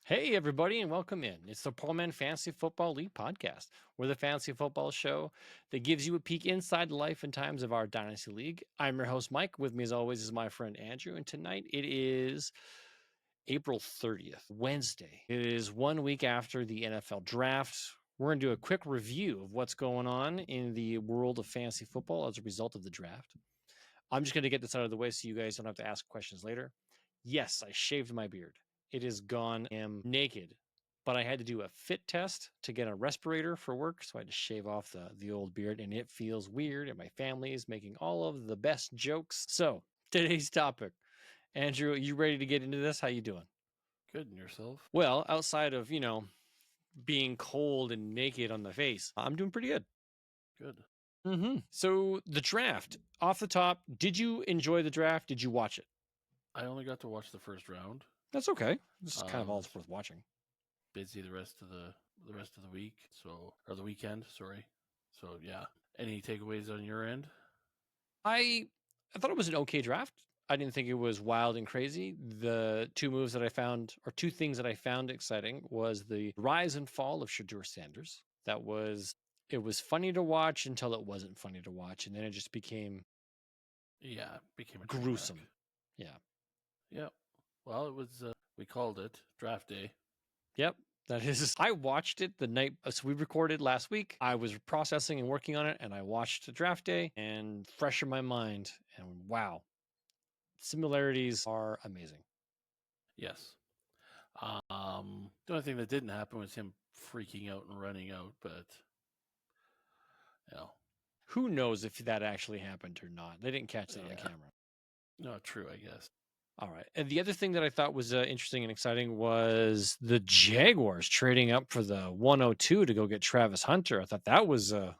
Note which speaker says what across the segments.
Speaker 1: Hey, everybody, and welcome in. It's the Poor Man Fantasy Football League podcast. We're the fantasy football show that gives you a peek inside the life and times of our Dynasty League. I'm your host, Mike. With me, as always, is my friend Andrew. And tonight it is April 30th, Wednesday. It is 1 week after the NFL draft. We're going to do a quick review of what's going on in the world of fantasy football as a result of the draft. I'm just going to get this out of the way so you guys don't have to ask questions later. Yes, I shaved my beard. It is gone. I am naked, but I had to do a fit test to get a respirator for work, so I had to shave off the old beard, and it feels weird, and my family is making all of the best jokes. So, today's topic. Andrew, you ready to get into this? How you doing?
Speaker 2: Good, and yourself?
Speaker 1: Well, outside of, being cold and naked on the face, I'm doing pretty good.
Speaker 2: Good.
Speaker 1: So, the draft, off the top, did you enjoy the draft? Did you watch it?
Speaker 2: I only got to watch the first round.
Speaker 1: That's okay. This is kind of all it's worth watching.
Speaker 2: Busy the rest of the week, or the weekend, sorry. So yeah. Any takeaways on your end?
Speaker 1: I thought it was an okay draft. I didn't think it was wild and crazy. The two things that I found exciting was the rise and fall of Shadur Sanders. It was funny to watch until it wasn't funny to watch, and then it just became
Speaker 2: became a
Speaker 1: gruesome. Yeah.
Speaker 2: Yep. Well, it was. We called it draft day.
Speaker 1: Yep. That is. I watched it the night. So we recorded last week. I was processing and working on it, and I watched draft day and fresh in my mind. And wow, similarities are amazing.
Speaker 2: Yes. The only thing that didn't happen was him freaking out and running out, but
Speaker 1: who knows if that actually happened or not? They didn't catch that on camera.
Speaker 2: No, true, I guess.
Speaker 1: All right. And the other thing that I thought was interesting and exciting was the Jaguars trading up for the 102 to go get Travis Hunter. I thought that was that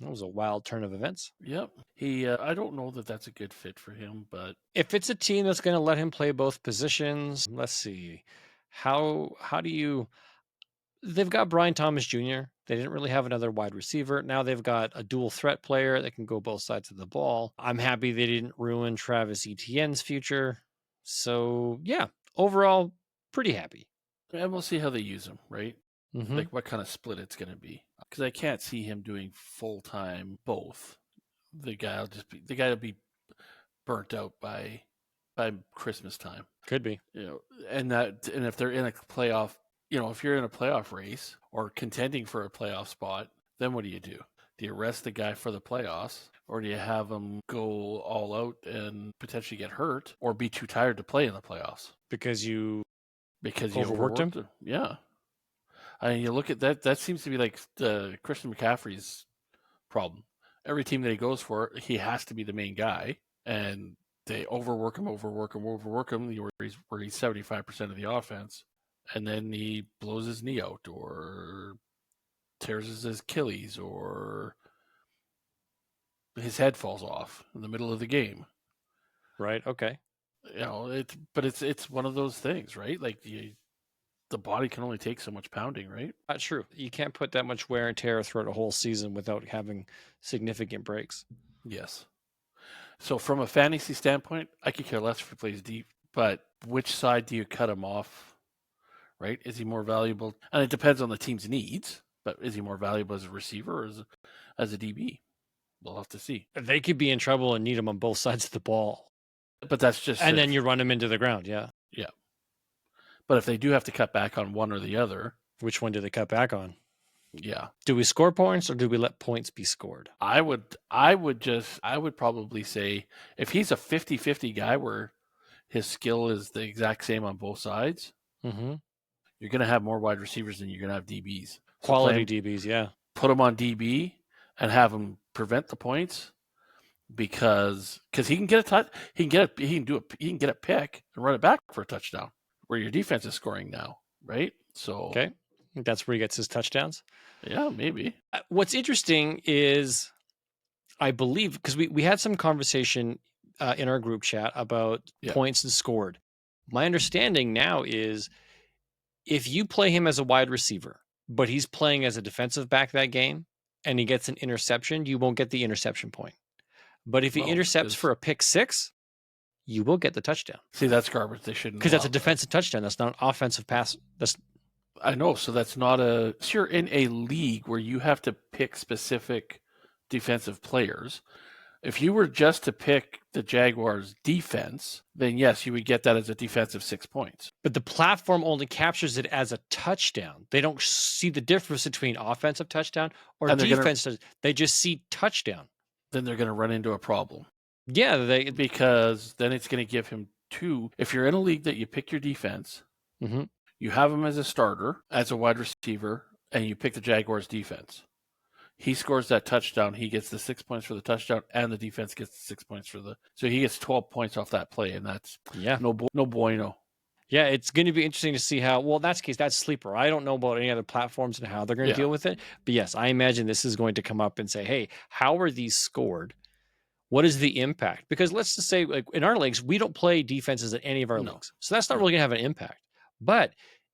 Speaker 1: was a wild turn of events.
Speaker 2: Yep. I don't know that that's a good fit for him, but
Speaker 1: if it's a team that's going to let him play both positions, let's see. How do you They've got Brian Thomas Jr. They didn't really have another wide receiver. Now they've got a dual threat player that can go both sides of the ball. I'm happy they didn't ruin Travis Etienne's future. So, yeah, overall, pretty happy.
Speaker 2: And we'll see how they use him, right?
Speaker 1: Mm-hmm.
Speaker 2: Like what kind of split it's going to be. Because I can't see him doing full-time both. The guy will be burnt out by Christmas time.
Speaker 1: Could be.
Speaker 2: And if they're in a playoff, if you're in a playoff race or contending for a playoff spot, then what do? Do you rest the guy for the playoffs, or do you have him go all out and potentially get hurt or be too tired to play in the playoffs
Speaker 1: because you
Speaker 2: overworked him? Yeah. I mean, you look at that. That seems to be like Christian McCaffrey's problem. Every team that he goes for, he has to be the main guy, and they overwork him, where he's 75% of the offense, and then he blows his knee out or tears his Achilles or his head falls off in the middle of the game.
Speaker 1: Right. Okay.
Speaker 2: It's one of those things, right? Like the body can only take so much pounding, right?
Speaker 1: Not true. You can't put that much wear and tear throughout a whole season without having significant breaks.
Speaker 2: Yes. So from a fantasy standpoint, I could care less if he plays deep, but which side do you cut him off, right? Is he more valuable? And it depends on the team's needs, but is he more valuable as a receiver or as a DB? We'll have to see.
Speaker 1: They could be in trouble and need him on both sides of the ball.
Speaker 2: But that's just...
Speaker 1: And then you run him into the ground, yeah.
Speaker 2: Yeah. But if they do have to cut back on one or the other...
Speaker 1: Which one do they cut back on?
Speaker 2: Yeah.
Speaker 1: Do we score points or do we let points be scored?
Speaker 2: I would probably say if he's a 50-50 guy where his skill is the exact same on both sides, you're going to have more wide receivers than you're going to have DBs.
Speaker 1: Quality DBs, yeah.
Speaker 2: Put him on DB and have him prevent the points because he can get a touch, he can get a pick and run it back for a touchdown where your defense is scoring now, right? So
Speaker 1: okay. That's where he gets his touchdowns?
Speaker 2: Yeah, maybe.
Speaker 1: What's interesting is, I believe, because we had some conversation in our group chat about points scored. My understanding now is if you play him as a wide receiver, but he's playing as a defensive back that game, and he gets an interception, you won't get the interception point. But if he intercepts for a pick six, you will get the touchdown.
Speaker 2: See, that's garbage. They shouldn't.
Speaker 1: Because that's a defensive touchdown. That's not an offensive pass.
Speaker 2: I know. So that's not a. So you're in a league where you have to pick specific defensive players. If you were just to pick the Jaguars' defense, then yes, you would get that as a defensive 6 points.
Speaker 1: But the platform only captures it as a touchdown. They don't see the difference between offensive touchdown or defense. They just see touchdown.
Speaker 2: Then they're going to run into a problem.
Speaker 1: Yeah,
Speaker 2: because then it's going to give him 2. If you're in a league that you pick your defense, you have him as a starter, as a wide receiver, and you pick the Jaguars' defense. He scores that touchdown. He gets the 6 points for the touchdown, and the defense gets the 6 points for the. So he gets 12 points off that play, and that's no bueno.
Speaker 1: Yeah, it's going to be interesting to see how. Well, in that case, that's sleeper. I don't know about any other platforms and how they're going to deal with it. But yes, I imagine this is going to come up and say, "Hey, how are these scored? What is the impact?" Because let's just say, like in our leagues, we don't play defenses at any of our leagues, so that's not really going to have an impact. But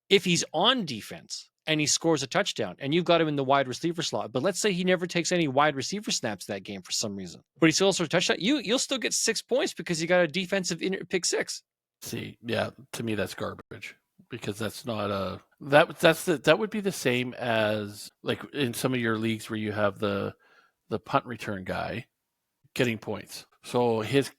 Speaker 1: if he's on defense and he scores a touchdown and you've got him in the wide receiver slot, but let's say he never takes any wide receiver snaps that game for some reason, but he still scores a touchdown, you'll still get 6 points because you got a defensive pick six.
Speaker 2: See, yeah, to me that's garbage because that's not a that would be the same as like in some of your leagues where you have the punt return guy getting points. So his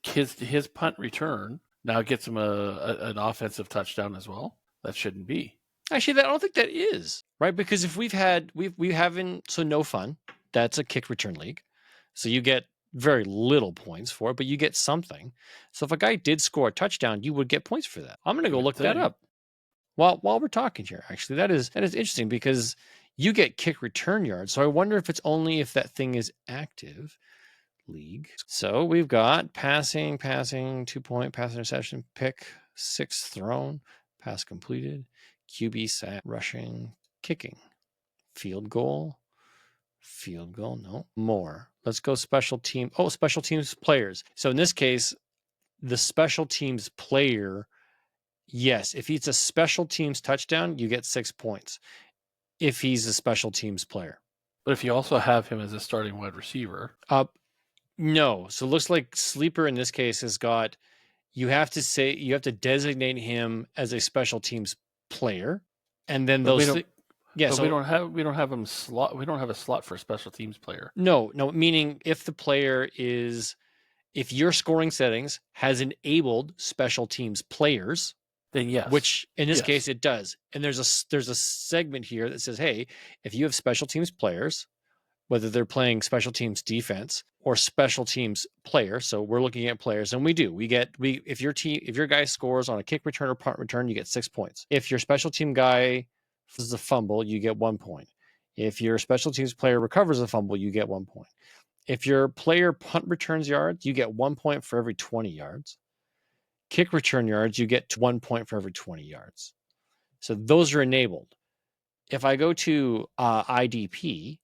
Speaker 2: punt return now gets him an offensive touchdown as well. That shouldn't be.
Speaker 1: Actually, I don't think that is, right? Because if we haven't, so no fun, that's a kick return league. So you get very little points for it, but you get something. So if a guy did score a touchdown, you would get points for that. I'm going to go look that up. While we're talking here, actually, that is interesting because you get kick return yards. So I wonder if it's only if that thing is active. League. So we've got passing, 2-point, pass interception, pick, 6 thrown, pass completed, QB sack, rushing, kicking, field goal, no more. Let's go special team. Oh, special teams players. So in this case, the special teams player, yes, if it's a special teams touchdown, you get 6 points. If he's a special teams player.
Speaker 2: But if you also have him as a starting wide receiver.
Speaker 1: No. So it looks like sleeper in this case has got, you have to designate him as a special teams player, and then
Speaker 2: we don't have him slot. We don't have a slot for a special teams player.
Speaker 1: No. Meaning if the player is, if your scoring settings has enabled special teams players,
Speaker 2: then yes.
Speaker 1: Which in this case it does. And there's a segment here that says, hey, if you have special teams players, whether they're playing special teams defense or special teams player. So we're looking at players, and if your guy scores on a kick return or punt return, you get 6 points. If your special team guy is a fumble, you get 1 point. If your special teams player recovers a fumble, you get 1 point. If your player punt returns yards, you get 1 point for every 20 yards. Kick return yards, you get 1 point for every 20 yards. So those are enabled. If I go to IDP,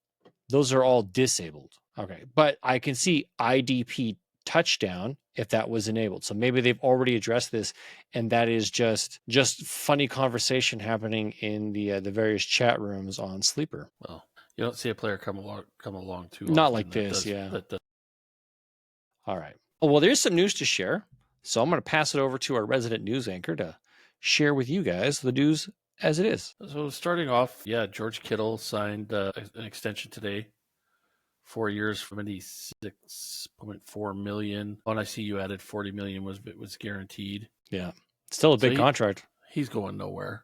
Speaker 1: those are all disabled. Okay. But I can see IDP touchdown if that was enabled. So maybe they've already addressed this, and that is just funny conversation happening in the various chat rooms on Sleeper.
Speaker 2: Well, you don't see a player come along too
Speaker 1: Not like this, yeah. All right. Oh, well, there's some news to share. So I'm going to pass it over to our resident news anchor to share with you guys the news as it is.
Speaker 2: So starting off, George Kittle signed an extension today, 4 years, $76.4 million. When I see you added $40 million was guaranteed.
Speaker 1: Yeah, still a big contract.
Speaker 2: He's going nowhere,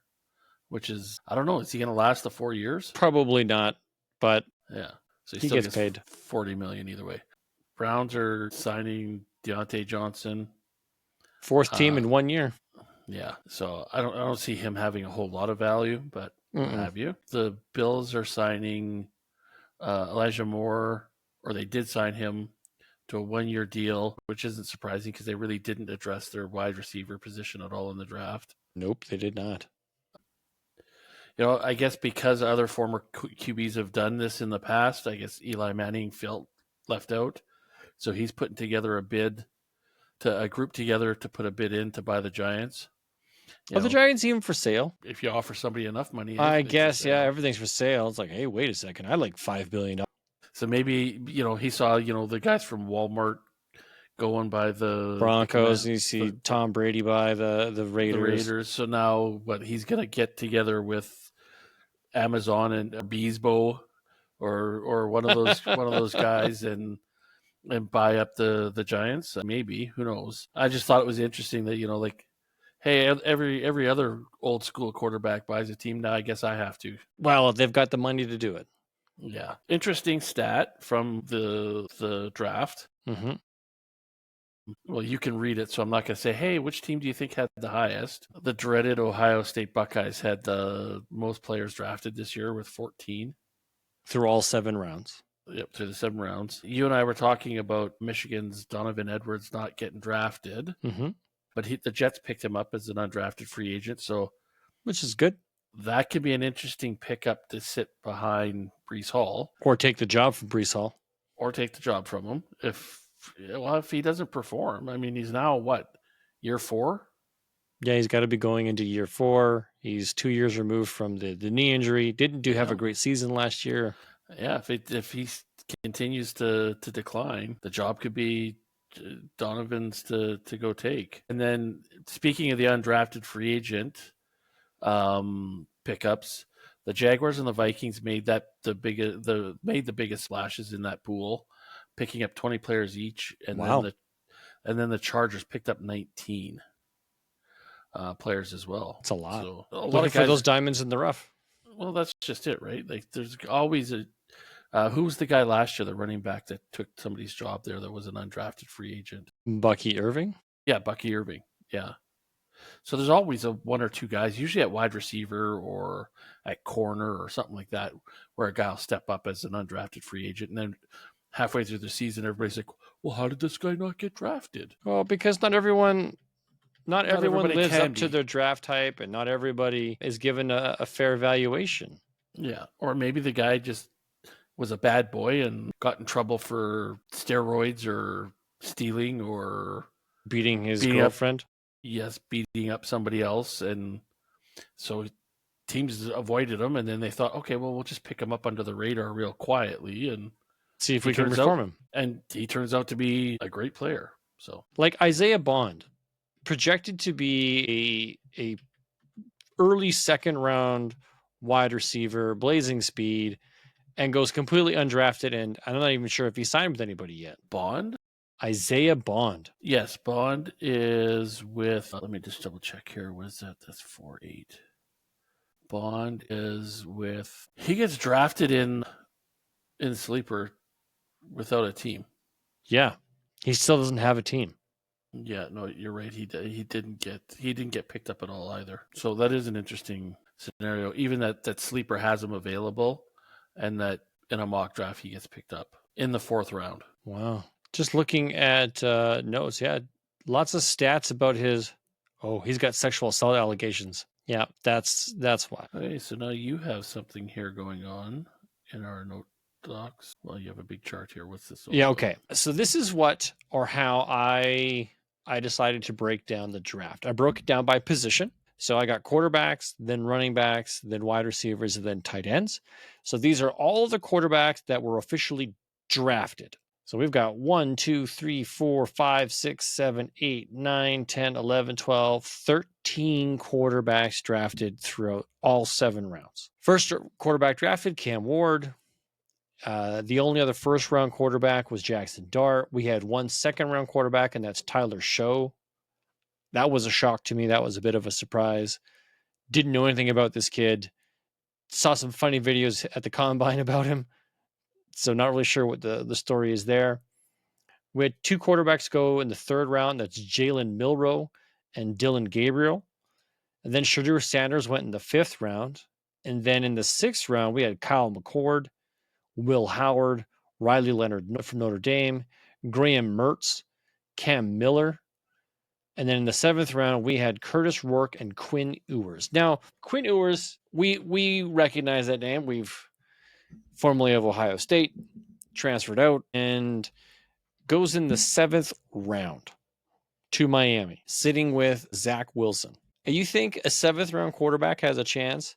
Speaker 2: which is, I don't know. Is he going to last the 4 years?
Speaker 1: Probably not, but
Speaker 2: yeah. So
Speaker 1: he still gets paid
Speaker 2: $40 million either way. Browns are signing Deontay Johnson,
Speaker 1: 4th team in 1 year.
Speaker 2: Yeah, so I don't see him having a whole lot of value, but have you? The Bills are signing Elijah Moore, or they did sign him to a 1-year deal, which isn't surprising because they really didn't address their wide receiver position at all in the draft.
Speaker 1: Nope, they did not.
Speaker 2: I guess because other former QBs have done this in the past, I guess Eli Manning felt left out, so he's putting together a group together to put a bid in to buy the Giants.
Speaker 1: Are the Giants even for sale?
Speaker 2: If you offer somebody enough money,
Speaker 1: I guess, everything's for sale. It's like, hey, wait a second, I like $5 billion.
Speaker 2: So maybe he saw the guys from Walmart going by the
Speaker 1: Broncos. You see Tom Brady by the Raiders.
Speaker 2: So now, he's going to get together with Amazon and Beesbo or one of those guys and buy up the Giants. Maybe, who knows? I just thought it was interesting that like, hey, every other old school quarterback buys a team. Now I guess I have to.
Speaker 1: Well, they've got the money to do it.
Speaker 2: Yeah. Interesting stat from the draft.
Speaker 1: Mm-hmm.
Speaker 2: Well, you can read it, so I'm not going to say, hey, which team do you think had the highest? The dreaded Ohio State Buckeyes had the most players drafted this year with 14.
Speaker 1: Through all 7 rounds.
Speaker 2: Yep, through the 7 rounds. You and I were talking about Michigan's Donovan Edwards not getting drafted, but the Jets picked him up as an undrafted free agent,
Speaker 1: which is good.
Speaker 2: That could be an interesting pickup to sit behind Breece Hall.
Speaker 1: Or take the job from Breece Hall.
Speaker 2: Or take the job from him. If he doesn't perform, I mean, he's now year 4?
Speaker 1: Yeah, he's got to be going into year 4. He's 2 years removed from the knee injury. Didn't have a great season last year.
Speaker 2: Yeah, if he continues to decline, the job could be Donovan's to go take. And then speaking of the undrafted free agent pickups, the Jaguars and the Vikings made the biggest splashes in that pool, picking up 20 players each, and then the Chargers picked up 19 players as well.
Speaker 1: It's a lot.
Speaker 2: So
Speaker 1: a lot of guys, for those diamonds in the rough.
Speaker 2: Well, that's just it, right? Like, there's always who was the guy last year, the running back that took somebody's job there that was an undrafted free agent?
Speaker 1: Bucky Irving?
Speaker 2: Yeah, Bucky Irving. Yeah. So there's always one or two guys, usually at wide receiver or at corner or something like that, where a guy will step up as an undrafted free agent. And then halfway through the season, everybody's like, well, how did this guy not get drafted?
Speaker 1: Well, because not everyone lives up to their draft type, and not everybody is given a fair valuation.
Speaker 2: Yeah. Or maybe the guy just was a bad boy and got in trouble for steroids or stealing or
Speaker 1: beating his girlfriend.
Speaker 2: Yes, beating up somebody else. And so teams avoided him, and then they thought, okay, well, we'll just pick him up under the radar real quietly and
Speaker 1: see if we can reform him.
Speaker 2: And he turns out to be a great player. So,
Speaker 1: like Isaiah Bond, projected to be a early 2nd round wide receiver, blazing speed, and goes completely undrafted. And I'm not even sure if he signed with anybody yet.
Speaker 2: Bond?
Speaker 1: Isaiah Bond.
Speaker 2: Yes, Bond is with, let me just double check here. What is that? That's 4-8. Bond is with, he gets drafted in Sleeper without a team.
Speaker 1: Yeah. He still doesn't have a team.
Speaker 2: Yeah, no, you're right. He didn't get picked up at all either. So that is an interesting scenario. Even that Sleeper has him available, and that in a mock draft he gets picked up in the 4th round.
Speaker 1: Wow. Just looking at notes, yeah, lots of stats about his. Oh, he's got sexual assault allegations. Yeah, that's why.
Speaker 2: Okay, so now you have something here going on in our note docs. Well, you have a big chart here. What's this?
Speaker 1: Yeah, okay. So this is what or how I decided to break down the draft. I broke it down by position. So I got quarterbacks, then running backs, then wide receivers, and then tight ends. So these are all the quarterbacks that were officially drafted. So we've got 1, 2, 3, 4, 5, 6, 7, 8, 9, 10, 11, 12, 13 quarterbacks drafted throughout all 7 rounds. First quarterback drafted, Cam Ward. The only other 1st round quarterback was Jackson Dart. We had 1 2nd round quarterback, and that's Tyler Show. That was a shock to me. That was a bit of a surprise. Didn't know anything about this kid. Saw some funny videos at the combine about him. So not really sure what the story is there. We had 2 quarterbacks go in the 3rd round. That's Jalen Milroe and Dylan Gabriel. And then Shadur Sanders went in the 5th round. And then in the 6th round, we had Kyle McCord, Will Howard, Riley Leonard from Notre Dame, Graham Mertz, Cam Miller. And then in the 7th round, we had Curtis Rourke and Quinn Ewers. Now, Quinn Ewers, we recognize that name. We've formerly of Ohio State, transferred out, and goes in the 7th round to Miami, sitting with Zach Wilson. And you think a 7th round quarterback has a chance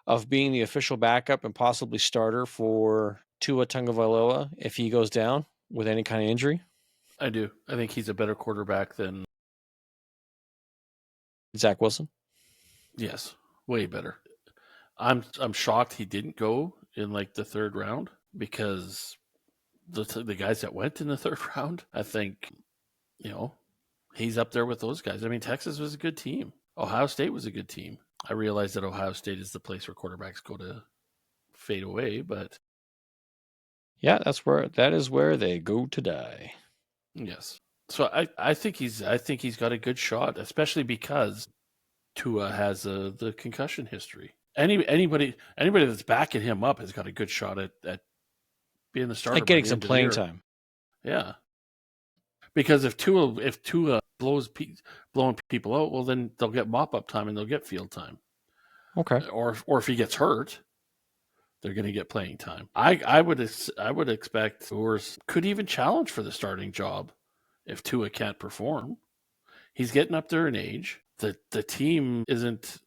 Speaker 1: of being the official backup and possibly starter for Tua Tagovailoa if he goes down with any kind of injury?
Speaker 2: I do. I think he's a better quarterback than
Speaker 1: Zach Wilson.
Speaker 2: yes, way better. I'm shocked he didn't go in like the third round because the guys that went in the third round, I think, you know, he's up there with those guys. I mean, Texas was a good team. Ohio State was a good team. I realize that Ohio State is the place where quarterbacks go to fade away, but
Speaker 1: Yeah, that is where they go to die.
Speaker 2: yes. So I think he's got a good shot, especially because Tua has the concussion history. Anybody that's backing him up has got a good shot at being the starter
Speaker 1: Like
Speaker 2: by
Speaker 1: getting
Speaker 2: the
Speaker 1: some
Speaker 2: end of the
Speaker 1: playing
Speaker 2: year.
Speaker 1: time.
Speaker 2: Yeah, because if Tua blowing people out, well then they'll get mop up time and they'll get field time.
Speaker 1: Okay.
Speaker 2: Or if he gets hurt, they're going to get playing time. I would expect Urs could even challenge for the starting job if Tua can't perform. He's getting up there in age. The team isn't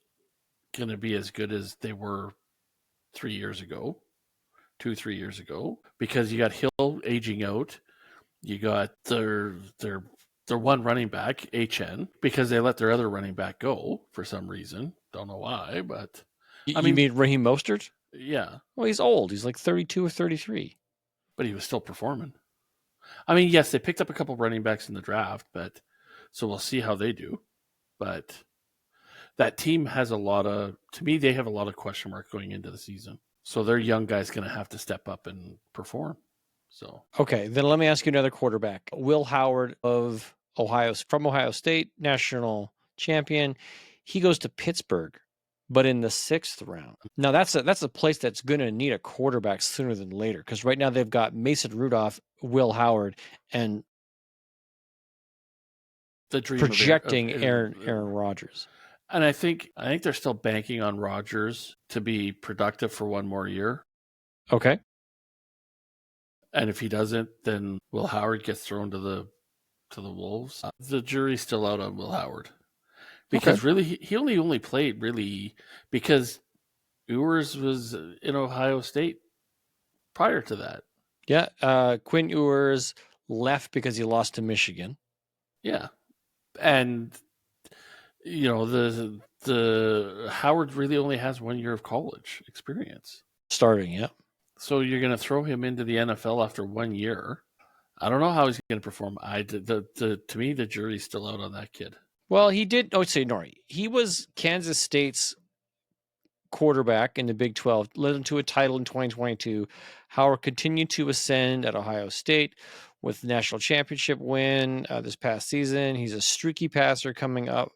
Speaker 2: going to be as good as they were 3 years ago, 3 years ago, because you got Hill aging out. You got their one running back, HN, because they let their other running back go for some reason. Don't know why, but I
Speaker 1: You
Speaker 2: mean,
Speaker 1: mean Raheem Mostert?
Speaker 2: yeah,
Speaker 1: Well, he's old. He's like 32 or 33.
Speaker 2: but he was still performing. I mean, yes, they picked up a couple running backs in the draft, but so we'll see how they do. But that team has to me, they have a lot of question marks going into the season. So their young guy's going to have to step up and perform. So
Speaker 1: Okay, then let me ask you another quarterback. Will Howard from Ohio State, national champion. He goes to Pittsburgh, but in the 6th round. Now that's a place that's going to need a quarterback sooner than later, because right now they've got Mason Rudolph, Will Howard, and
Speaker 2: the dream
Speaker 1: projecting
Speaker 2: of
Speaker 1: Aaron Rodgers.
Speaker 2: and I think they're still banking on Rodgers to be productive for one more year.
Speaker 1: Okay.
Speaker 2: And if he doesn't, then Will Howard gets thrown to the Wolves. The jury's still out on Will Howard because really he only played really because Ewers was in Ohio State prior to that.
Speaker 1: Yeah, Quinn Ewers left because he lost to Michigan.
Speaker 2: Yeah, and the Howard really only has 1 year of college experience
Speaker 1: Starting, yeah.
Speaker 2: So you're going to throw him into the NFL after 1 year. I don't know how he's going to perform. To me, the jury's still out on that kid.
Speaker 1: Well, he did. Oh, say Nori. He was Kansas State's quarterback in the Big 12, led them to a title in 2022. Howard continued to ascend at Ohio State with the national championship win this past season. He's a streaky passer coming up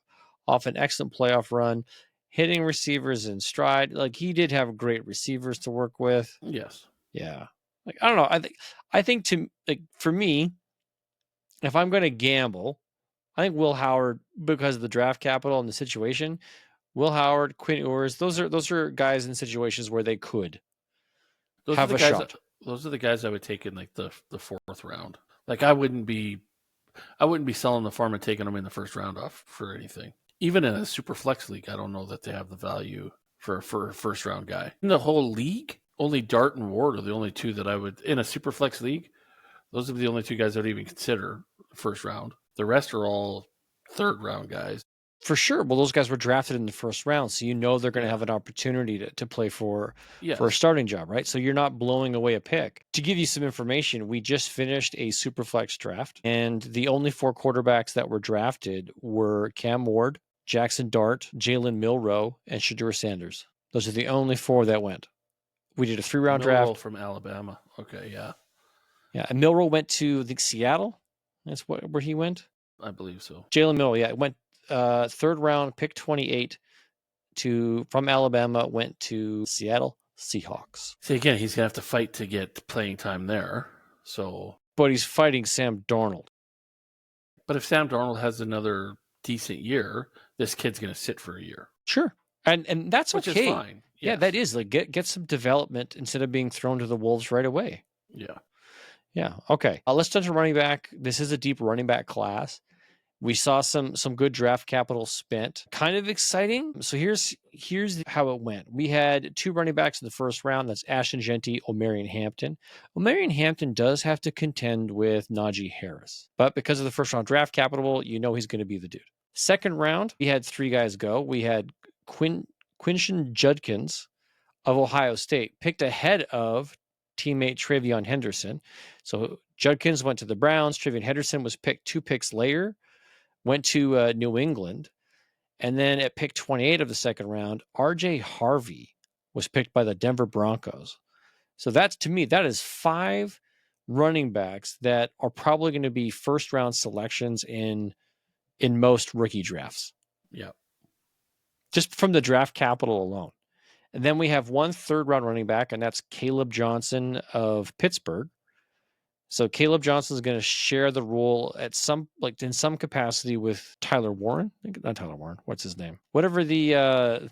Speaker 1: off an excellent playoff run, hitting receivers in stride. Like, he did have great receivers to work with.
Speaker 2: Yes.
Speaker 1: Yeah. Like, I don't know. I think for me, if I'm going to gamble, I think Will Howard, because of the draft capital and the situation, Will Howard, Quinn Ewers, those are guys in situations where they could have a shot.
Speaker 2: Those are the guys I would take in like the 4th round. Like I wouldn't be selling the farm and taking them in the 1st round off for anything. Even in a super flex league, I don't know that they have the value for a 1st round guy. In the whole league, only Dart and Ward are the only two that I would in a super flex league. Those are the only two guys I would even consider 1st round. The rest are all 3rd round guys.
Speaker 1: For sure. Well, those guys were drafted in the 1st round, so they're going to have an opportunity to play for a starting job, right? So you're not blowing away a pick. To give you some information, we just finished a Superflex draft, and the only 4 quarterbacks that were drafted were Cam Ward, Jackson Dart, Jalen Milroe, and Shadur Sanders. Those are the only 4 that went. We did a 3-round draft
Speaker 2: from Alabama. Okay, yeah.
Speaker 1: Yeah, and Milroe went to, I think, Seattle. That's where he went.
Speaker 2: I believe so.
Speaker 1: Jalen Milroe, yeah, went 3rd round, pick 28 from Alabama, went to Seattle Seahawks.
Speaker 2: See, again, he's gonna have to fight to get playing time there.
Speaker 1: But he's fighting Sam Darnold.
Speaker 2: But if Sam Darnold has another decent year, this kid's gonna sit for a year.
Speaker 1: Sure, and that's
Speaker 2: which
Speaker 1: okay.
Speaker 2: Is fine. Yes.
Speaker 1: Yeah, that is like get some development instead of being thrown to the wolves right away.
Speaker 2: Yeah.
Speaker 1: Yeah. Okay. Let's turn to running back. This is a deep running back class. We saw some good draft capital spent. Kind of exciting. So here's how it went. We had 2 running backs in the first round. That's Ashton Genty, Omarion Hampton. Omarion Hampton does have to contend with Najee Harris. But because of the first round draft capital, you know he's going to be the dude. Second round, we had 3 guys go. We had Quinshon Judkins of Ohio State picked ahead of teammate Travion Henderson. So Judkins went to the Browns. Travion Henderson was picked 2 picks later, went to New England. And then at pick 28 of the second round, RJ Harvey was picked by the Denver Broncos. So that's, to me, that is 5 running backs that are probably going to be first round selections in most rookie drafts.
Speaker 2: Yeah.
Speaker 1: Just from the draft capital alone. And then we have 1 third-round running back, and that's Caleb Johnson of Pittsburgh. So Caleb Johnson is going to share the role at in some capacity with Tyler Warren. Not Tyler Warren. What's his name? Whatever the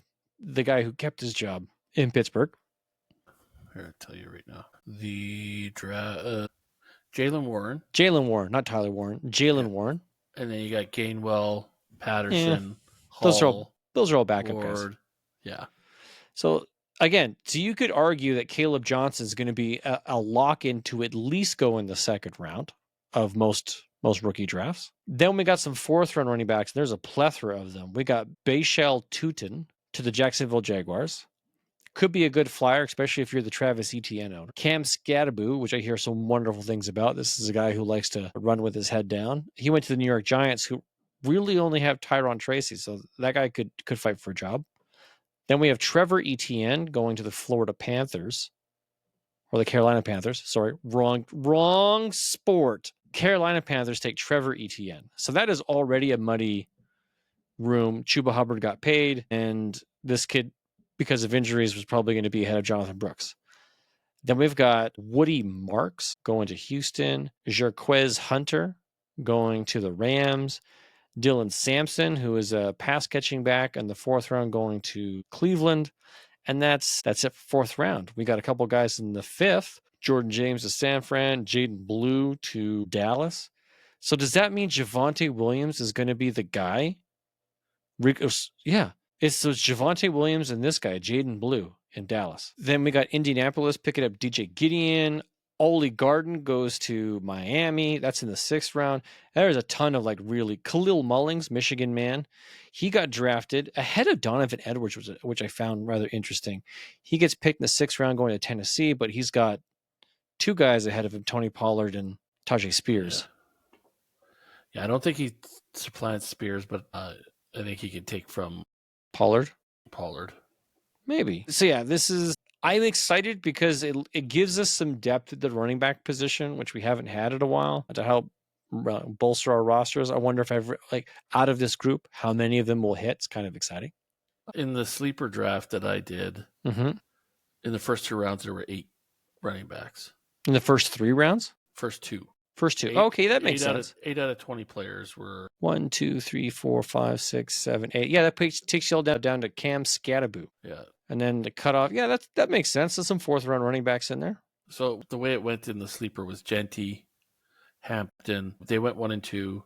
Speaker 1: guy who kept his job in Pittsburgh.
Speaker 2: Here, I'll tell you right now. The Jalen Warren.
Speaker 1: Jalen Warren, not Tyler Warren. Jalen Warren.
Speaker 2: And then you got Gainwell, Patterson, Hall.
Speaker 1: Those are all backup
Speaker 2: Ward.
Speaker 1: guys.
Speaker 2: Yeah.
Speaker 1: So again, you could argue that Caleb Johnson is going to be a lock-in to at least go in the second round of most rookie drafts. Then we got some fourth-round running backs. There's a plethora of them. We got Bashal Tutin to the Jacksonville Jaguars. Could be a good flyer, especially if you're the Travis Etienne owner. Cam Scadaboo, which I hear some wonderful things about. This is a guy who likes to run with his head down. He went to the New York Giants, who really only have Tyron Tracy, so that guy could fight for a job. Then we have Trevor Etienne going to the Florida Panthers, or the Carolina Panthers. Sorry, wrong sport. Carolina Panthers take Trevor Etienne. So that is already a muddy room. Chuba Hubbard got paid, and this kid, because of injuries, was probably going to be ahead of Jonathan Brooks. Then we've got Woody Marks going to Houston, Jerquez Hunter going to the Rams, Dylan Sampson, who is a pass-catching back in the 4th round, going to Cleveland. And that's it for 4th round. We got a couple guys in the 5th. Jordan James to San Fran, Jaden Blue to Dallas. So does that mean Javonte Williams is going to be the guy? Yeah. It's Javonte Williams and this guy, Jaden Blue, in Dallas. Then we got Indianapolis picking up DJ Gideon. Oli Garden goes to Miami. That's in the 6th round. There's a ton of really Khalil Mullings, Michigan man. He got drafted ahead of Donovan Edwards, which I found rather interesting. He gets picked in the 6th round going to Tennessee, but he's got 2 guys ahead of him, Tony Pollard and Tajay Spears.
Speaker 2: Yeah, I don't think he supplants Spears, but I think he can take from
Speaker 1: Pollard.
Speaker 2: Maybe.
Speaker 1: So yeah, I'm excited because it gives us some depth at the running back position, which we haven't had in a while, to help bolster our rosters. I wonder if out of this group, how many of them will hit. It's kind of exciting.
Speaker 2: In the sleeper draft that I did, in the first 2 rounds, there were 8 running backs.
Speaker 1: In the first 3 rounds?
Speaker 2: First 2.
Speaker 1: Okay, that makes sense.
Speaker 2: 8 out of 20 players were
Speaker 1: 1, 2, 3, 4, 5, 6, 7, 8. Yeah, that takes you all down to Cam Scadaboo.
Speaker 2: Yeah.
Speaker 1: And then the cutoff, yeah, that makes sense. There's some 4th round running backs in there.
Speaker 2: So the way it went in the sleeper was Genty, Hampton. They went 1 and 2.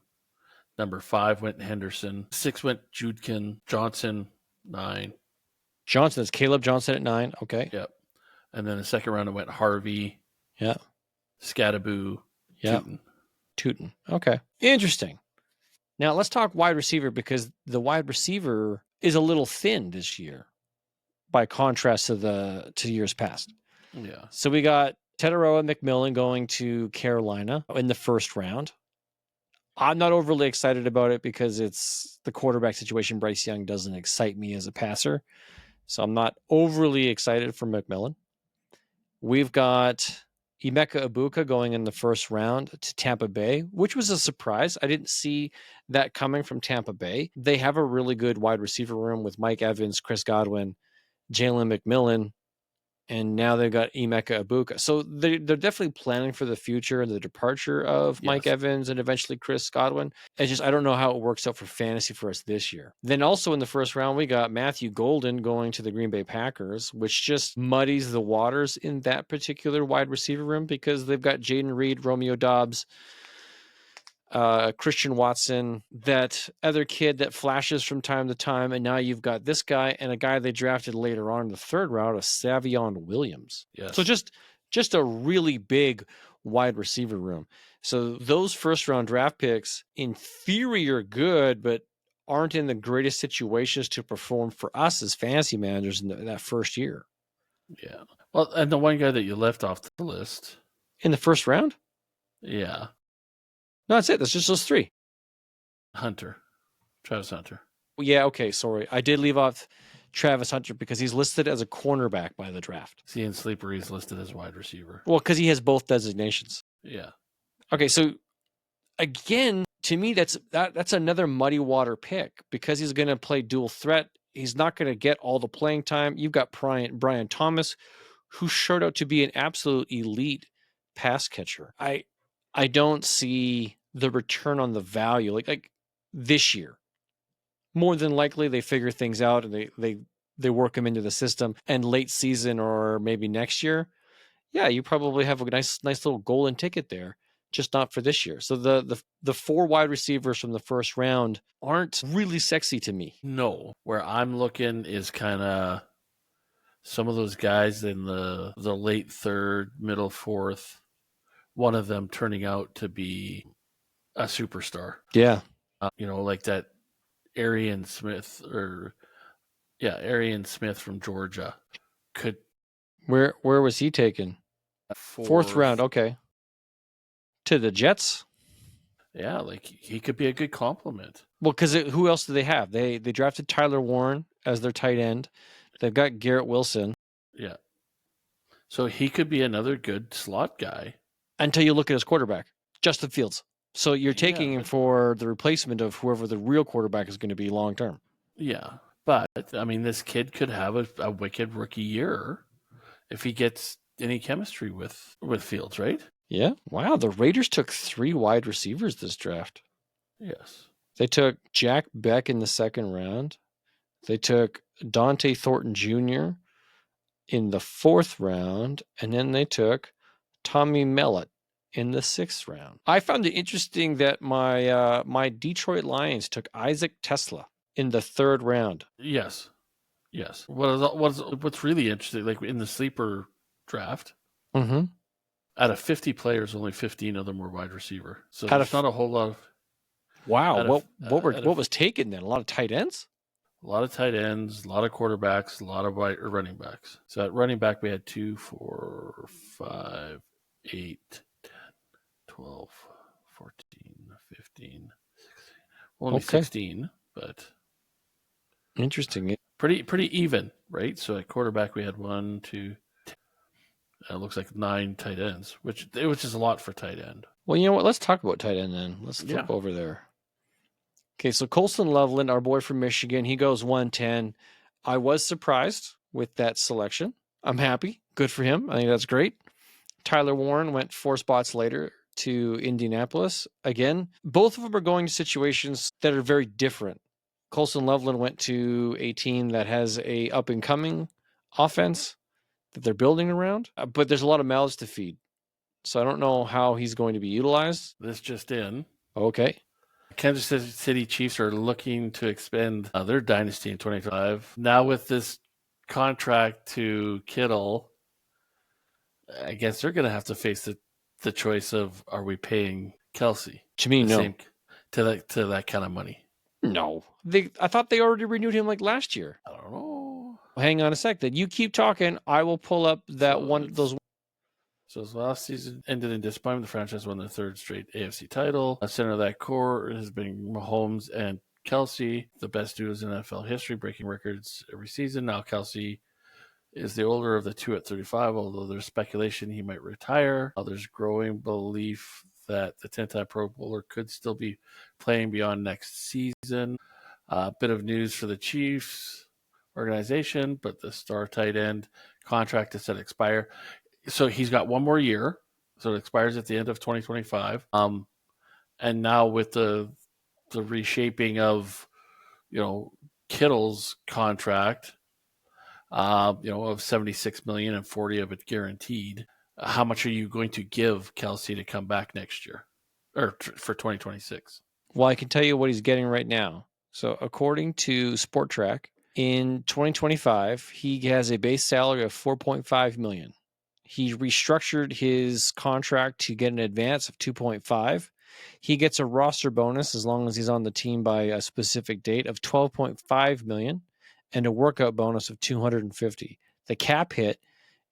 Speaker 2: Number 5 went Henderson. 6 went Judkin. Johnson, 9.
Speaker 1: Johnson, that's Caleb Johnson at 9. Okay.
Speaker 2: Yep. And then the second round it went Harvey.
Speaker 1: Yeah.
Speaker 2: Scadaboo.
Speaker 1: Yeah. Tutin. Okay. Interesting. Now let's talk wide receiver, because the wide receiver is a little thin this year by contrast to years past.
Speaker 2: Yeah.
Speaker 1: So we got Teteroa McMillan going to Carolina in the 1st round. I'm not overly excited about it because it's the quarterback situation. Bryce Young doesn't excite me as a passer. So I'm not overly excited for McMillan. We've got Emeka Ibuka going in the 1st round to Tampa Bay, which was a surprise. I didn't see that coming from Tampa Bay. They have a really good wide receiver room with Mike Evans, Chris Godwin, Jalen McMillan, and now they've got Emeka Ibuka. So they're definitely planning for the future and the departure of Mike Evans and eventually Chris Godwin. It's just I don't know how it works out for fantasy for us this year. Then also in the 1st round, we got Matthew Golden going to the Green Bay Packers, which just muddies the waters in that particular wide receiver room because they've got Jaden Reed, Romeo Dobbs, Christian Watson, that other kid that flashes from time to time, and now you've got this guy and a guy they drafted later on in the third round, of Savion Williams.
Speaker 2: Yes.
Speaker 1: So just a really big wide receiver room. So those first round draft picks, in theory, are good, but aren't in the greatest situations to perform for us as fantasy managers in that first year.
Speaker 2: Yeah. Well, and the one guy that you left off the list
Speaker 1: in the first round.
Speaker 2: Yeah.
Speaker 1: No, that's it. That's just those three.
Speaker 2: Travis Hunter.
Speaker 1: Yeah, okay, sorry. I did leave off Travis Hunter because he's listed as a cornerback by the draft.
Speaker 2: See, in Sleeper, he's listed as wide receiver.
Speaker 1: Well, because he has both designations.
Speaker 2: Yeah.
Speaker 1: Okay, so again, to me, that's another muddy water pick because he's going to play dual threat. He's not going to get all the playing time. You've got Brian Thomas, who showed out to be an absolute elite pass catcher. I don't see the return on the value like this year. More than likely, they figure things out and they work him into the system. And late season or maybe next year, yeah, you probably have a nice little golden ticket there. Just not for this year. So the four wide receivers from the first round aren't really sexy to me.
Speaker 2: No, where I'm looking is kind of some of those guys in the late third, middle fourth. One of them turning out to be a superstar.
Speaker 1: Yeah,
Speaker 2: like that Arian Smith from Georgia could.
Speaker 1: Where was he taken? Fourth round. Okay. To the Jets.
Speaker 2: Yeah, like he could be a good compliment.
Speaker 1: Well, because who else do they have? They drafted Tyler Warren as their tight end. They've got Garrett Wilson.
Speaker 2: Yeah. So he could be another good slot guy.
Speaker 1: Until you look at his quarterback, Justin Fields. So you're taking him for the replacement of whoever the real quarterback is going to be long term.
Speaker 2: Yeah. But, I mean, this kid could have a wicked rookie year if he gets any chemistry with Fields, right?
Speaker 1: Yeah. Wow. The Raiders took 3 wide receivers this draft.
Speaker 2: Yes.
Speaker 1: They took Jack Beck in the second round. They took Dante Thornton Jr. in the 4th round. And then they took Tommy Mellott in the 6th round. I found it interesting that my Detroit Lions took Isaac Tesla in the 3rd round.
Speaker 2: Yes. What's really interesting, like in the sleeper draft, out of 50 players, only 15 of them were wide receiver. So there's not a whole lot of.
Speaker 1: Wow. What was taken then? A lot of tight ends?
Speaker 2: A lot of tight ends, a lot of quarterbacks, a lot of running backs. So at running back, we had 2, 4, 5, 8, 10, 12, 14, 15, 16. Only 16, but
Speaker 1: interesting.
Speaker 2: Pretty even, right? So at quarterback, we had 1, 2, 10. It looks like 9 tight ends, which is a lot for tight end.
Speaker 1: Well, you know what? Let's talk about tight end then. Let's flip over there. Okay, so Colston Loveland, our boy from Michigan, he goes 110. I was surprised with that selection. I'm happy. Good for him. I think that's great. Tyler Warren went 4 spots later to Indianapolis. Again, both of them are going to situations that are very different. Colston Loveland went to a team that has a up-and-coming offense that they're building around, but there's a lot of mouths to feed. So I don't know how he's going to be utilized.
Speaker 2: This just in.
Speaker 1: Okay.
Speaker 2: Kansas City Chiefs are looking to expand their dynasty in 2025. Now with this contract to Kittle, I guess they're going to have to face the choice of, are we paying Kelsey?
Speaker 1: To me, no.
Speaker 2: To that kind of money.
Speaker 1: No. I thought they already renewed him like last year.
Speaker 2: I don't know.
Speaker 1: Hang on a sec. Then you keep talking. I will pull up that those.
Speaker 2: So his last season ended in disappointment. The franchise won their 3rd straight AFC title. The center of that core has been Mahomes and Kelsey, the best duos in NFL history, breaking records every season. Now Kelsey is the older of the 2 at 35, although there's speculation he might retire. There's growing belief that the 10-time Pro Bowler could still be playing beyond next season. A bit of news for the Chiefs organization, but the star tight end contract is set to expire. So he's got 1 more year. So it expires at the end of 2025. And now with the reshaping of, Kittle's contract, of $76 million and 40 of it guaranteed. How much are you going to give Kelsey to come back next year? for 2026.
Speaker 1: Well, I can tell you what he's getting right now. So according to Sport Track, in 2025, he has a base salary of $4.5 million. He restructured his contract to get an advance of 2.5. He gets a roster bonus as long as he's on the team by a specific date of 12.5 million and a workout bonus of 250. The cap hit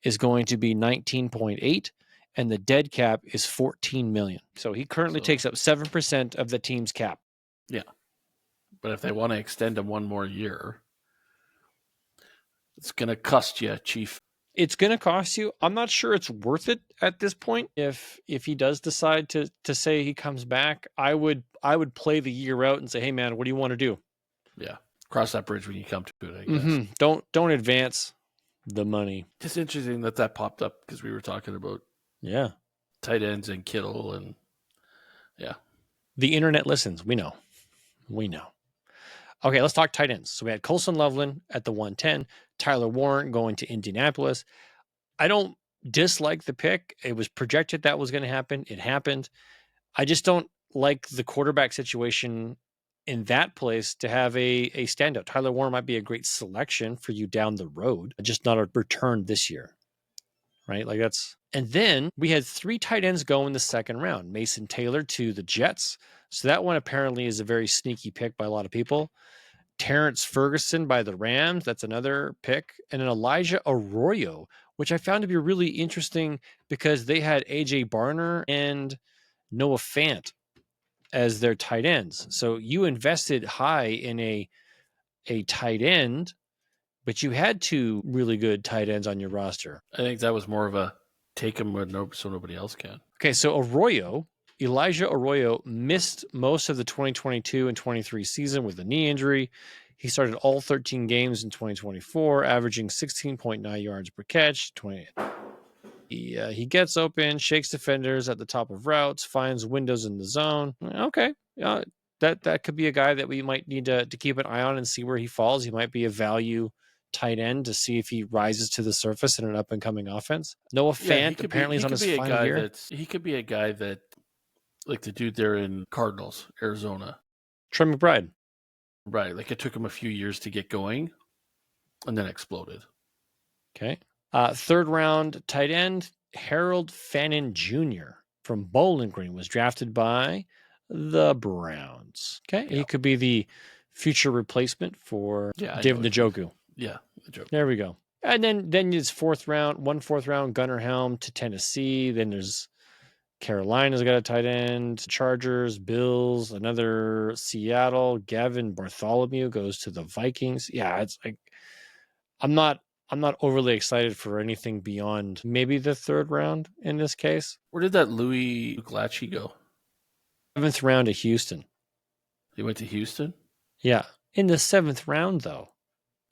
Speaker 1: is going to be 19.8 and the dead cap is 14 million. So he currently takes up 7% of the team's cap.
Speaker 2: Yeah. But if they want to extend him one more year, it's going to cost you, Chief.
Speaker 1: It's going to cost you. I'm not sure it's worth it at this point. If he does decide to say he comes back, I would play the year out and say, hey man, what do you want to do?
Speaker 2: Yeah, cross that bridge when you come to it. I guess.
Speaker 1: Don't advance the money.
Speaker 2: It's interesting that popped up because we were talking about tight ends and Kittle and
Speaker 1: the internet listens. We know. Okay, let's talk tight ends. So we had Colson Loveland at the 110, Tyler Warren going to Indianapolis. I don't dislike the pick. It was projected that was going to happen. It happened. I just don't like the quarterback situation in that place to have a standout. Tyler Warren might be a great selection for you down the road, just not a return this year, right? Like that's. And then we had 3 tight ends go in the second round. Mason Taylor to the Jets. So that one apparently is a very sneaky pick by a lot of people. Terrence Ferguson by the Rams. That's another pick. And then Elijah Arroyo, which I found to be really interesting because they had AJ Barner and Noah Fant as their tight ends. So you invested high in a tight end, but you had 2 really good tight ends on your roster.
Speaker 2: I think that was more of a take him so nobody else can.
Speaker 1: Okay, so Elijah Arroyo missed most of the 2022 and 23 season with a knee injury. He started all 13 games in 2024, averaging 16.9 yards per catch. He gets open, shakes defenders at the top of routes, finds windows in the zone. Okay, that could be a guy that we might need to keep an eye on and see where he falls. He might be a value tight end to see if he rises to the surface in an up and coming offense. Noah Fant apparently is on his final year.
Speaker 2: He could be a guy that, like the dude there in Cardinals, Arizona,
Speaker 1: Trey McBride.
Speaker 2: Right, like it took him a few years to get going, and then exploded.
Speaker 1: Okay. Third round tight end Harold Fannin Jr. from Bowling Green was drafted by the Browns. Okay, he could be the future replacement for David Njoku.
Speaker 2: Yeah, Njoku.
Speaker 1: There we go. And then his fourth round Gunnar Helm to Tennessee. Then there's Carolina's got a tight end, Chargers, Bills, another Seattle. Gavin Bartholomew goes to the Vikings. Yeah, it's like I'm not overly excited for anything beyond maybe the third round in this case.
Speaker 2: Where did that Louis Glachy go?
Speaker 1: 7th round to Houston.
Speaker 2: He went to Houston?
Speaker 1: Yeah. In the 7th round, though.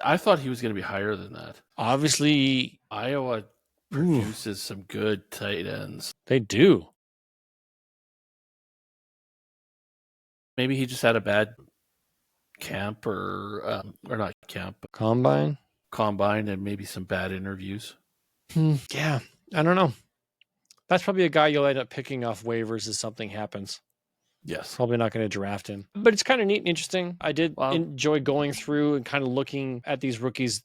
Speaker 2: I thought he was going to be higher than that.
Speaker 1: Obviously,
Speaker 2: Iowa produces some good tight ends.
Speaker 1: They do.
Speaker 2: Maybe he just had a bad camp or not camp.
Speaker 1: Combine,
Speaker 2: and maybe some bad interviews.
Speaker 1: Yeah, I don't know. That's probably a guy you'll end up picking off waivers as something happens.
Speaker 2: Yes.
Speaker 1: Probably not going to draft him. But it's kind of neat and interesting. I did enjoy going through and kind of looking at these rookies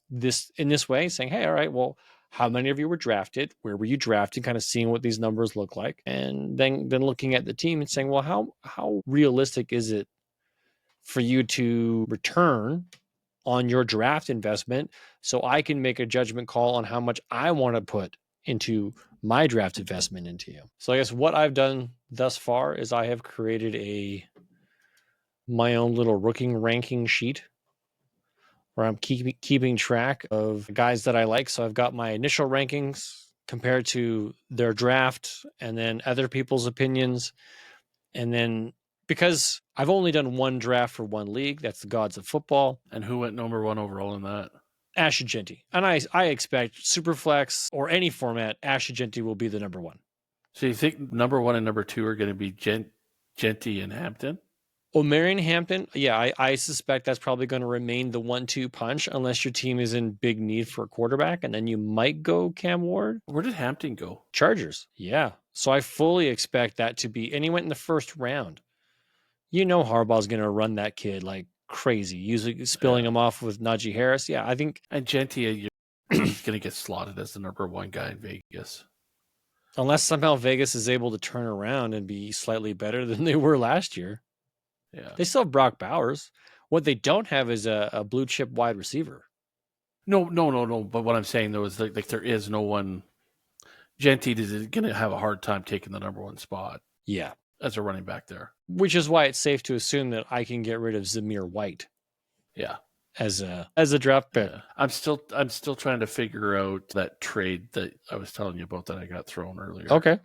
Speaker 1: in this way, saying, hey, all right, well, how many of you were drafted? Where were you drafted? Kind of seeing what these numbers look like. And then looking at the team and saying, well, how realistic is it for you to return on your draft investment so I can make a judgment call on how much I want to put into my draft investment into you. So I guess what I've done thus far is I have created my own little rookie ranking sheet where I'm keeping track of guys that I like. So I've got my initial rankings compared to their draft and then other people's opinions. And then because I've only done one draft for one league, that's the Gods of Football.
Speaker 2: And who went number 1 overall in that?
Speaker 1: Ash Agenti. And I expect Superflex or any format, Ash Agenti will be the number 1.
Speaker 2: So you think number 1 and number 2 are going to be Genty and Hampton?
Speaker 1: O'Marion Hampton, yeah, I suspect that's probably going to remain the 1-2 punch unless your team is in big need for a quarterback, and then you might go Cam Ward.
Speaker 2: Where did Hampton go?
Speaker 1: Chargers, yeah. So I fully expect that to be, and he went in the first round. You know Harbaugh's going to run that kid like crazy, usually spilling him off with Najee Harris. Yeah, I think.
Speaker 2: And Genty, he's going to get slotted as the number 1 guy in Vegas.
Speaker 1: Unless somehow Vegas is able to turn around and be slightly better than they were last year.
Speaker 2: Yeah.
Speaker 1: They still have Brock Bowers. What they don't have is a blue chip wide receiver.
Speaker 2: No. But what I'm saying, though, is like there is no one. Genty is going to have a hard time taking the number 1 spot.
Speaker 1: Yeah.
Speaker 2: As a running back there.
Speaker 1: Which is why it's safe to assume that I can get rid of Zamir White.
Speaker 2: Yeah.
Speaker 1: As a draft pick.
Speaker 2: Yeah. I'm still trying to figure out that trade that I was telling you about that I got thrown earlier.
Speaker 1: Okay.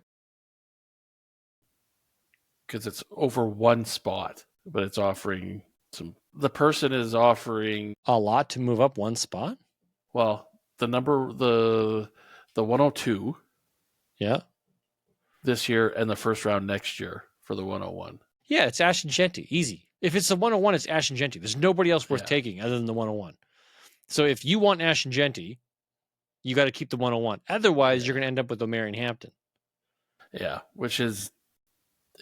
Speaker 2: Because it's over 1 spot, but it's offering the person is offering
Speaker 1: a lot to move up 1 spot.
Speaker 2: Well, the 102.
Speaker 1: Yeah.
Speaker 2: This year and the first round next year for the 101.
Speaker 1: Yeah, it's Ashton Genty. Easy. If it's the 101, it's Ashton Genty. There's nobody else worth taking other than the 101. So if you want Ashton Genty, you got to keep the 101. Otherwise, you're going to end up with O'Marion Hampton.
Speaker 2: Yeah, which is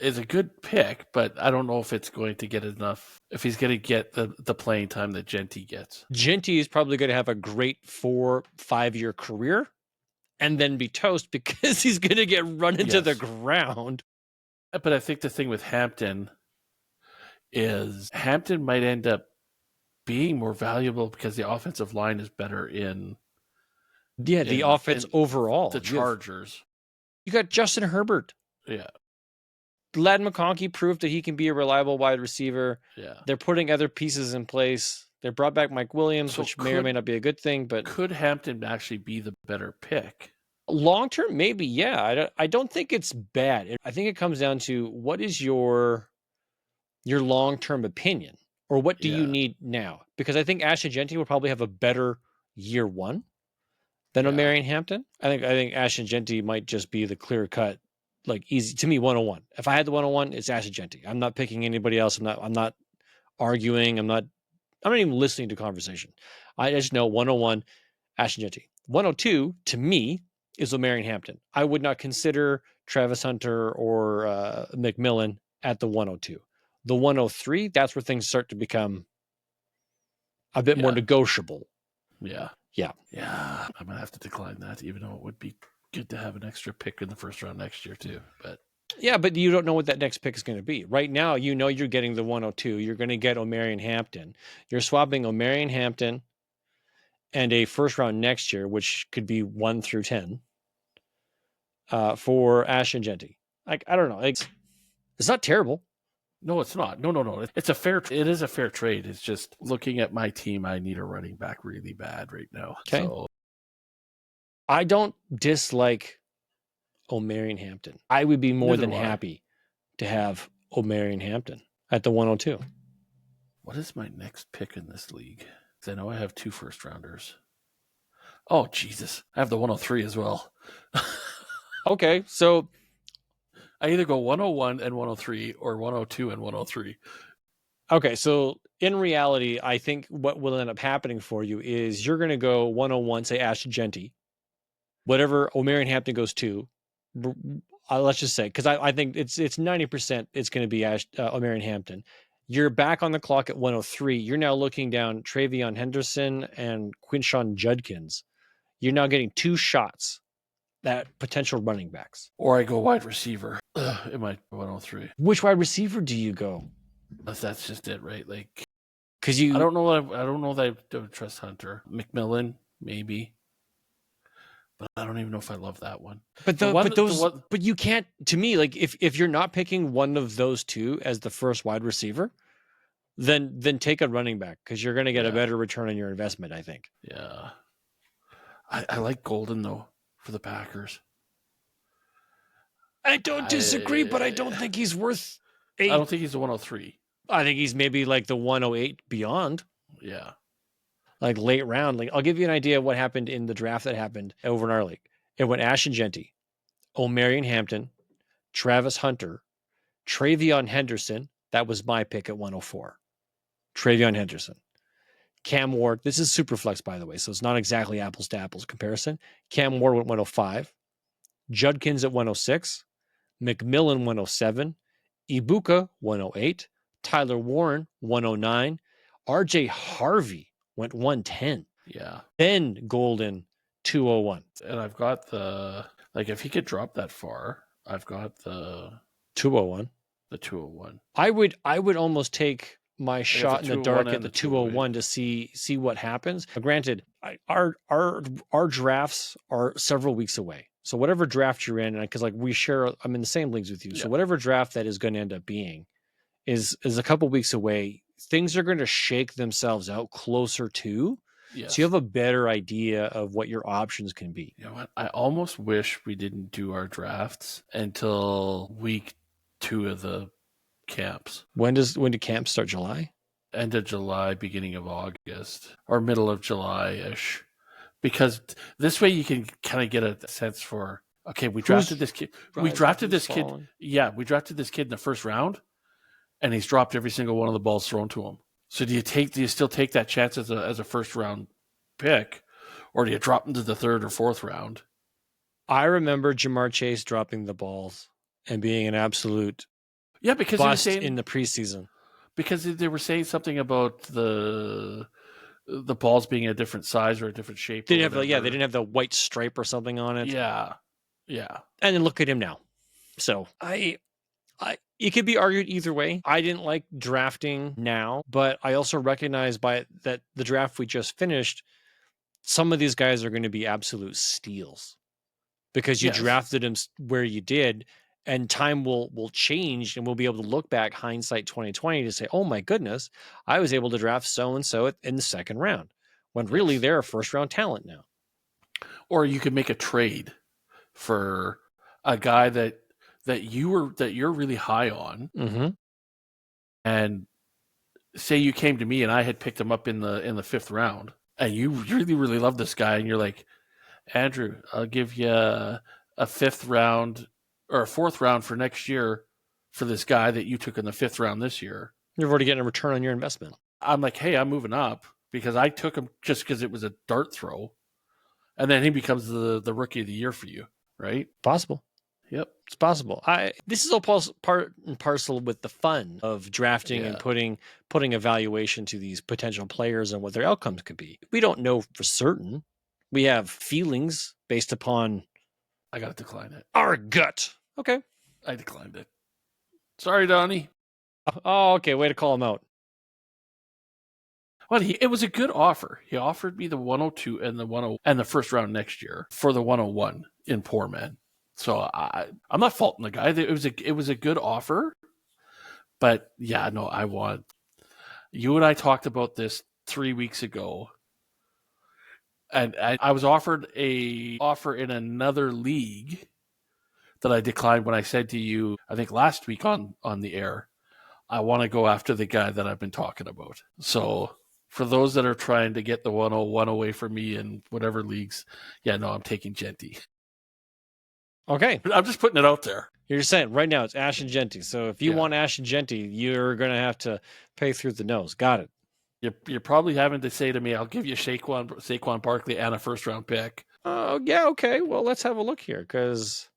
Speaker 2: a good pick, but I don't know if it's going to get enough. If he's going to get the playing time that Genty gets.
Speaker 1: Genty is probably going to have a great 4-5 year career and then be toast because he's going to get run into the ground.
Speaker 2: But I think the thing with Hampton is Hampton might end up being more valuable because the offensive line is better in
Speaker 1: the offense overall.
Speaker 2: The Chargers.
Speaker 1: You got Justin Herbert.
Speaker 2: Yeah.
Speaker 1: Ladd McConkey proved that he can be a reliable wide receiver.
Speaker 2: Yeah.
Speaker 1: They're putting other pieces in place. They brought back Mike Williams, which may or may not be a good thing, but
Speaker 2: could Hampton actually be the better pick?
Speaker 1: Long term, maybe, yeah. I don't think it's bad. I think it comes down to what is your long term opinion, or what do you need now? Because I think Ashton Genty will probably have a better year 1 than O'Marion Hampton. I think Ashton Genty might just be the clear cut, like easy to me 101. If I had the 101, it's Ashton Genty. I'm not picking anybody else. I'm not arguing. I'm not even listening to conversation. I just know 101, Ashton Genty. 102 to me is O'Marion Hampton. I would not consider Travis Hunter or McMillan at the 102. The 103, that's where things start to become a bit more negotiable.
Speaker 2: Yeah.
Speaker 1: Yeah.
Speaker 2: Yeah. I'm going to have to decline that, even though it would be good to have an extra pick in the first round next year too. But
Speaker 1: yeah, but you don't know what that next pick is going to be. Right now, you know you're getting the 102. You're going to get O'Marion Hampton. You're swapping O'Marion Hampton and a first round next year, which could be 1 through 10, for Ashton Genty. Like, I don't know. It's not terrible.
Speaker 2: No, it's not. No. It is a fair trade. It's just looking at my team, I need a running back really bad right now.
Speaker 1: Okay. So I don't dislike O'Marion Hampton. I would be more than happy to have O'Marion Hampton at the 102.
Speaker 2: What is my next pick in this league? Because I know I have 2 first rounders. Oh, Jesus. I have the 103 as well.
Speaker 1: Okay, so
Speaker 2: I either go 101 and 103 or 102 and 103.
Speaker 1: Okay, so in reality, I think what will end up happening for you is you're going to go 101, say Ashton Genty, whatever O'Marion Hampton goes to. Let's just say, because I think it's 90% it's going to be O'Marion Hampton. You're back on the clock at 103. You're now looking down Travion Henderson and Quinshawn Judkins. You're now getting 2 shots at potential running backs.
Speaker 2: Or I go wide receiver in my 103.
Speaker 1: Which wide receiver do you go?
Speaker 2: That's just it, right? Like,
Speaker 1: because
Speaker 2: I don't know that I don't trust Hunter. McMillan, maybe. But I don't even know if I love that one.
Speaker 1: But you can't, to me, like if you're not picking one of those 2 as the first wide receiver, then take a running back, because you're going to get a better return on your investment, I think.
Speaker 2: Yeah. I like Golden, though, for the Packers.
Speaker 1: I don't disagree, but I don't think he's worth 8.
Speaker 2: I don't think he's the 103.
Speaker 1: I think he's maybe like the 108 beyond.
Speaker 2: Yeah.
Speaker 1: Like late round. Like, I'll give you an idea of what happened in the draft that happened over in our league. It went Ashton Genty, O'Marion Hampton, Travis Hunter, Travion Henderson, That was my pick at 104. Travion Henderson. Cam Ward, this is super flex, by the way, so it's not exactly apples to apples comparison. Cam Ward went 105. Judkins at 106. McMillan 107. Ibuka 108. Tyler Warren 109. RJ Harvey went 110.
Speaker 2: Yeah.
Speaker 1: Ben Golden 201.
Speaker 2: And I've got the, like, if he could drop that far, I've got the
Speaker 1: 201.
Speaker 2: The 201.
Speaker 1: I would almost take my shot in the dark at the 201 to see what happens. Granted, our drafts are several weeks away. So whatever draft you're in, because like I'm in the same leagues with you. Yeah. So whatever draft that is going to end up being is a couple weeks away. Things are going to shake themselves out closer to. Yes. So you have a better idea of what your options can be.
Speaker 2: You know what? I almost wish we didn't do our drafts until week 2 of the camps.
Speaker 1: When do camps start? July?
Speaker 2: End of July, beginning of August, or middle of July-ish. Because this way you can kind of get a sense for, okay, we drafted this kid. We drafted this kid in the first round, and he's dropped every single one of the balls thrown to him. So do you still take that chance as a first round pick, or do you drop him to the 3rd or 4th round?
Speaker 1: I remember Jamar Chase dropping the balls and being an absolute
Speaker 2: because
Speaker 1: bust in the preseason.
Speaker 2: Because they were saying something about the balls being a different size or a different shape.
Speaker 1: They didn't have the white stripe or something on it.
Speaker 2: Yeah.
Speaker 1: And then look at him now. So it could be argued either way. I didn't like drafting now, but I also recognize that the draft we just finished, some of these guys are going to be absolute steals because you drafted them where you did, and time will change, and we'll be able to look back, hindsight 2020, to say, oh my goodness, I was able to draft so-and-so in the 2nd round, when really they're a first-round talent now.
Speaker 2: Or you could make a trade for a guy that you're really high on, and say you came to me and I had picked him up in the 5th round, and you really, really love this guy, and you're like, Andrew, I'll give you a 5th round or a 4th round for next year for this guy that you took in the 5th round this year.
Speaker 1: You're already getting a return on your investment.
Speaker 2: I'm like, hey, I'm moving up because I took him just because it was a dart throw, and then he becomes the rookie of the year for you, right?
Speaker 1: Possible.
Speaker 2: Yep,
Speaker 1: it's possible. This is all part and parcel with the fun of drafting and putting evaluation to these potential players and what their outcomes could be. We don't know for certain. We have feelings based upon.
Speaker 2: I gotta decline it.
Speaker 1: Our gut. Okay.
Speaker 2: I declined it. Sorry, Donnie.
Speaker 1: Oh, okay. Way to call him out.
Speaker 2: Well, it was a good offer. He offered me the 102 and the 10 and the 1st round next year for the 101 in Poor Man. So I'm not faulting the guy. It was a good offer, but I want. You and I talked about this 3 weeks ago, and I was offered a offer in another league that I declined when I said to you, I think last week on the air, I want to go after the guy that I've been talking about. So for those that are trying to get the 101 away from me in whatever leagues, I'm taking Genty.
Speaker 1: Okay.
Speaker 2: I'm just putting it out there.
Speaker 1: You're just saying right now it's Ash and Genty. So if you want Ash and Genty, you're going to have to pay through the nose. Got it.
Speaker 2: You're probably having to say to me, I'll give you Saquon Barkley and a 1st round pick.
Speaker 1: Oh, yeah. Okay. Well, let's have a look here because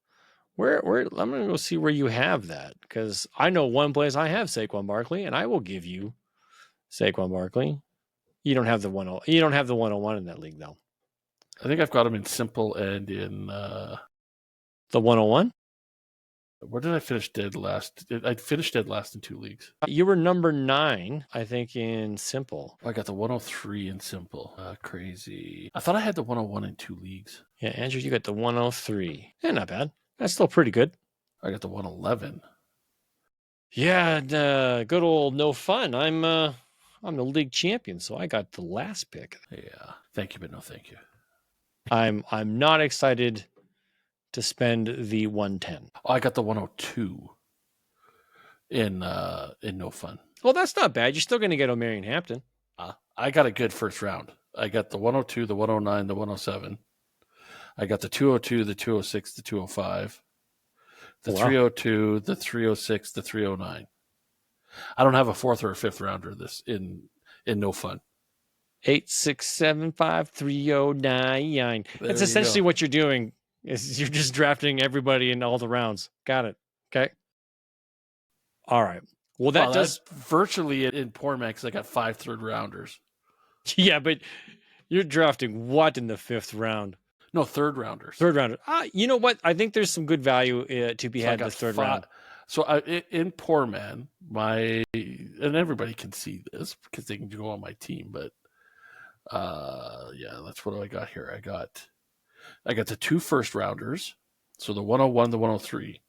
Speaker 1: where I'm going to go see where you have that, because I know one place I have Saquon Barkley, and I will give you Saquon Barkley. You don't have the 101. You don't have the 101 in that league, though.
Speaker 2: I think I've got him in simple and in
Speaker 1: the 101.
Speaker 2: Where did I finish dead last? I finished dead last in 2 leagues.
Speaker 1: You were number 9, I think, in simple.
Speaker 2: I got the 103 in simple. Crazy. I thought I had the 101 in 2 leagues.
Speaker 1: Yeah, Andrew, you got the 103. Yeah, not bad. That's still pretty good.
Speaker 2: I got the 111.
Speaker 1: Yeah, good old no fun. I'm the league champion, so I got the last pick.
Speaker 2: Yeah, thank you, but no thank you.
Speaker 1: I'm not excited to spend the 110.
Speaker 2: I got the 102 in no fun.
Speaker 1: Well, that's not bad. You're still going to get O'Marion Hampton.
Speaker 2: I got a good 1st round. I got the 102, the 109, the 107. I got the 202, the 206, the 205, the 302, the 306, the 309. I don't have a fourth or a fifth rounder in no fun.
Speaker 1: 8675309. That's essentially what you're doing. Is you're just drafting everybody in all the rounds. Got it. Okay. All right. Well, that's
Speaker 2: virtually in poor max. I got 5 third rounders.
Speaker 1: Yeah, but you're drafting what in the 5th round?
Speaker 2: No, third rounders.
Speaker 1: Third rounder. You know what? I think there's some good value to be had in the third round.
Speaker 2: So in poor man, and everybody can see this because they can go on my team, but yeah, that's what I got here. I got the 2 first rounders. So the 101, the 103.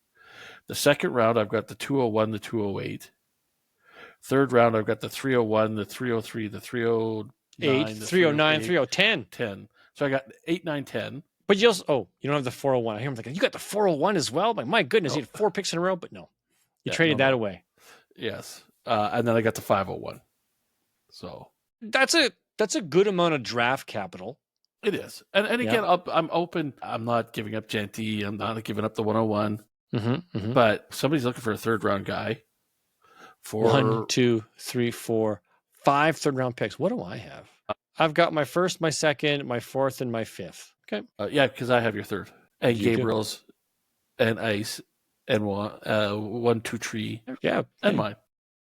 Speaker 2: The second round, I've got the 201, the 208. Third round, I've got the 301, the 303, the 309, the
Speaker 1: 309, 310.
Speaker 2: 10. So I got 8, 9, 10.
Speaker 1: But you also, you don't have the 401. I hear him thinking, you got the 401 as well? Like, my goodness, you had 4 picks in a row, but no. You traded that away.
Speaker 2: Yes. And then I got the 501. So
Speaker 1: that's a good amount of draft capital.
Speaker 2: It is. And again, I'm open. I'm not giving up Genty. I'm not giving up the 101. But somebody's looking for a third round guy.
Speaker 1: 1, 2, 3, 4, 5 third round picks. What do I have? I've got my first, my second, my fourth, and my fifth. Okay.
Speaker 2: Yeah, because I have your third. And Gabriel's and Ice and 1, 2, 3.
Speaker 1: Yeah.
Speaker 2: And mine.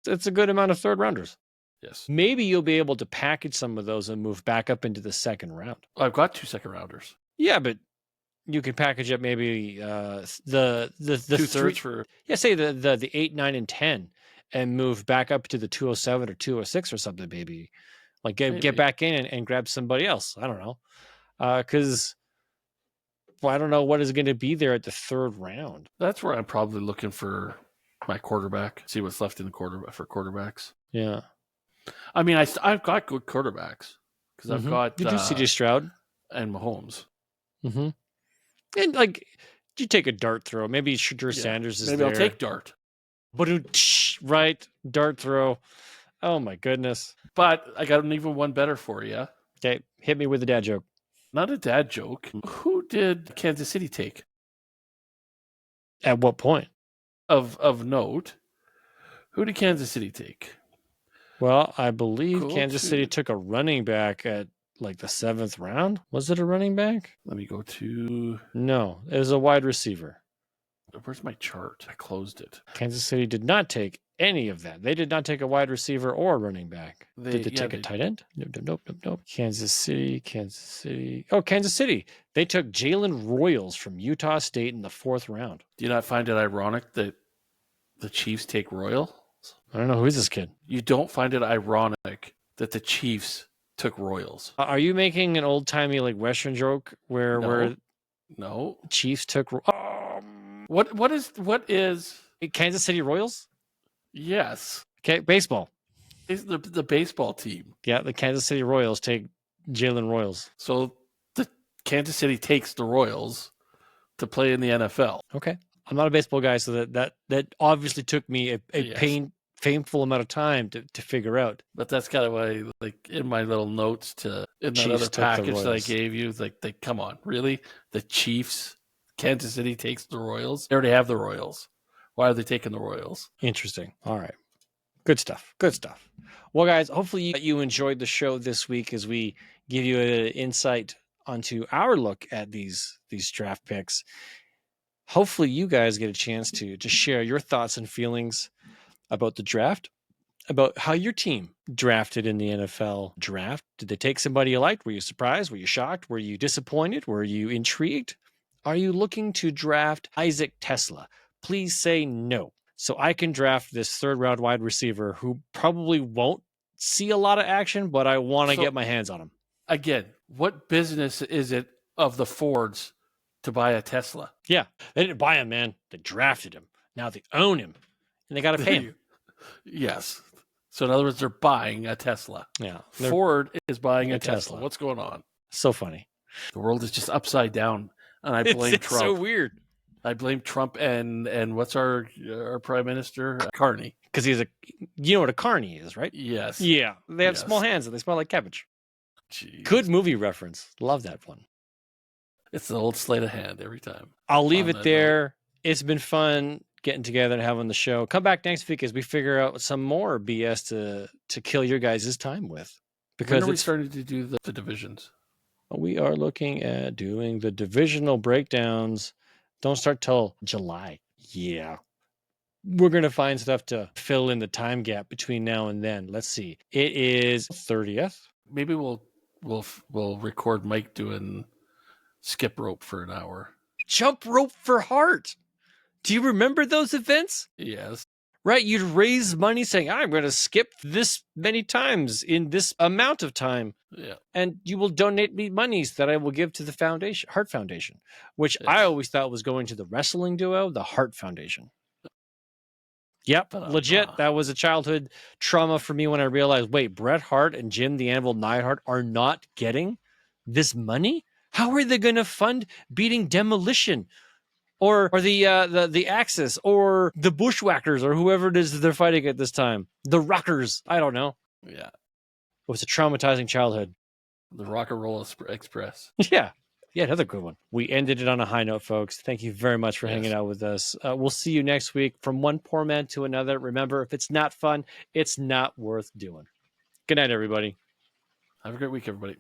Speaker 1: It's a good amount of third rounders.
Speaker 2: Yes.
Speaker 1: Maybe you'll be able to package some of those and move back up into the second round.
Speaker 2: I've got 2 second rounders.
Speaker 1: Yeah, but you could package up maybe the
Speaker 2: 2 thirds for
Speaker 1: say the 8, 9, and 10 and move back up to the 207 or 206 or something, maybe. Like get back in and grab somebody else. I don't know. Because I don't know what is going to be there at the third round.
Speaker 2: That's where I'm probably looking for my quarterback. See what's left in the quarterbacks.
Speaker 1: Yeah.
Speaker 2: I mean, I've got good quarterbacks because I've got
Speaker 1: you do CJ Stroud
Speaker 2: and Mahomes.
Speaker 1: And like, you take a dart throw. Maybe Shadur Sanders is
Speaker 2: maybe
Speaker 1: there.
Speaker 2: I'll take dart.
Speaker 1: But right, dart throw. Oh my goodness!
Speaker 2: But I got an even one better for you.
Speaker 1: Okay, hit me with a dad joke.
Speaker 2: Not a dad joke. Who did Kansas City take?
Speaker 1: At what point?
Speaker 2: Of note, who did Kansas City take?
Speaker 1: Well, I believe Kansas City took a running back at like the 7th round. Was it a running back?
Speaker 2: Let me go to...
Speaker 1: No, it was a wide receiver.
Speaker 2: Where's my chart? I closed it.
Speaker 1: Kansas City did not take any of that. They did not take a wide receiver or a running back. Did they take a tight end? Nope. Kansas City. Oh, Kansas City. They took Jalen Royals from Utah State in the 4th round.
Speaker 2: Do you not find it ironic that the Chiefs take Royals?
Speaker 1: I don't know. Who is this kid?
Speaker 2: You don't find it ironic that the Chiefs took Royals?
Speaker 1: Are you making an old-timey like Western joke where
Speaker 2: No.
Speaker 1: Chiefs took...
Speaker 2: What is
Speaker 1: Kansas City Royals?
Speaker 2: Yes.
Speaker 1: Okay, baseball.
Speaker 2: It's the baseball team.
Speaker 1: Yeah, the Kansas City Royals take Jalen Royals.
Speaker 2: So the Kansas City takes the Royals to play in the NFL.
Speaker 1: Okay. I'm not a baseball guy, so that obviously took me a painful amount of time to figure out.
Speaker 2: But that's kind of why, like, in my little notes in that other package that I gave you, it's like, come on, really? The Chiefs, Kansas City takes the Royals? They already have the Royals. Why are they taking the Royals?
Speaker 1: Interesting. All right. Good stuff. Well, guys, hopefully you enjoyed the show this week as we give you an insight onto our look at these draft picks. Hopefully you guys get a chance to share your thoughts and feelings about the draft, about how your team drafted in the NFL draft. Did they take somebody you liked? Were you surprised? Were you shocked? Were you disappointed? Were you intrigued? Are you looking to draft Isaac Tesla? Please say no, so I can draft this 3rd round wide receiver who probably won't see a lot of action, but I want to get my hands on him.
Speaker 2: Again, what business is it of the Fords to buy a Tesla?
Speaker 1: Yeah, they didn't buy him, man. They drafted him. Now they own him, and they got to pay him.
Speaker 2: Yes. So in other words, they're buying a Tesla.
Speaker 1: Yeah.
Speaker 2: Ford is buying a Tesla. What's going on?
Speaker 1: So funny.
Speaker 2: The world is just upside down, and I blame Trump.
Speaker 1: It's so weird.
Speaker 2: I blame Trump and what's our prime minister? Carney.
Speaker 1: Because he's you know what a carny is, right?
Speaker 2: Yes.
Speaker 1: Yeah. They have small hands and they smell like cabbage.
Speaker 2: Jeez.
Speaker 1: Good movie reference. Love that one.
Speaker 2: It's the old sleight of hand every time.
Speaker 1: I'll leave it there. Note. It's been fun getting together and having the show. Come back next week as we figure out some more BS to kill your guys' time with.
Speaker 2: Because when are we starting to do the divisions?
Speaker 1: We are looking at doing the divisional breakdowns. Don't start till July. Yeah. We're going to find stuff to fill in the time gap between now and then. Let's see. It is 30th.
Speaker 2: Maybe we'll record Mike doing skip rope for an hour.
Speaker 1: Jump rope for heart. Do you remember those events?
Speaker 2: Yes.
Speaker 1: Right, you'd raise money saying, I'm going to skip this many times in this amount of time.
Speaker 2: Yeah.
Speaker 1: And you will donate me monies that I will give to the foundation, Heart Foundation, which I always thought was going to the wrestling duo, the Heart Foundation. Yep, legit. That was a childhood trauma for me when I realized, wait, Bret Hart and Jim the Anvil Neidhart are not getting this money? How are they going to fund beating Demolition? Or the Axis, or the Bushwhackers, or whoever it is that they're fighting at this time. The Rockers. I don't know.
Speaker 2: Yeah.
Speaker 1: It was a traumatizing childhood.
Speaker 2: The Rock and Roll Express.
Speaker 1: Yeah. Yeah, another good one. We ended it on a high note, folks. Thank you very much for hanging out with us. We'll see you next week. From one poor man to another. Remember, if it's not fun, it's not worth doing. Good night, everybody.
Speaker 2: Have a great week, everybody.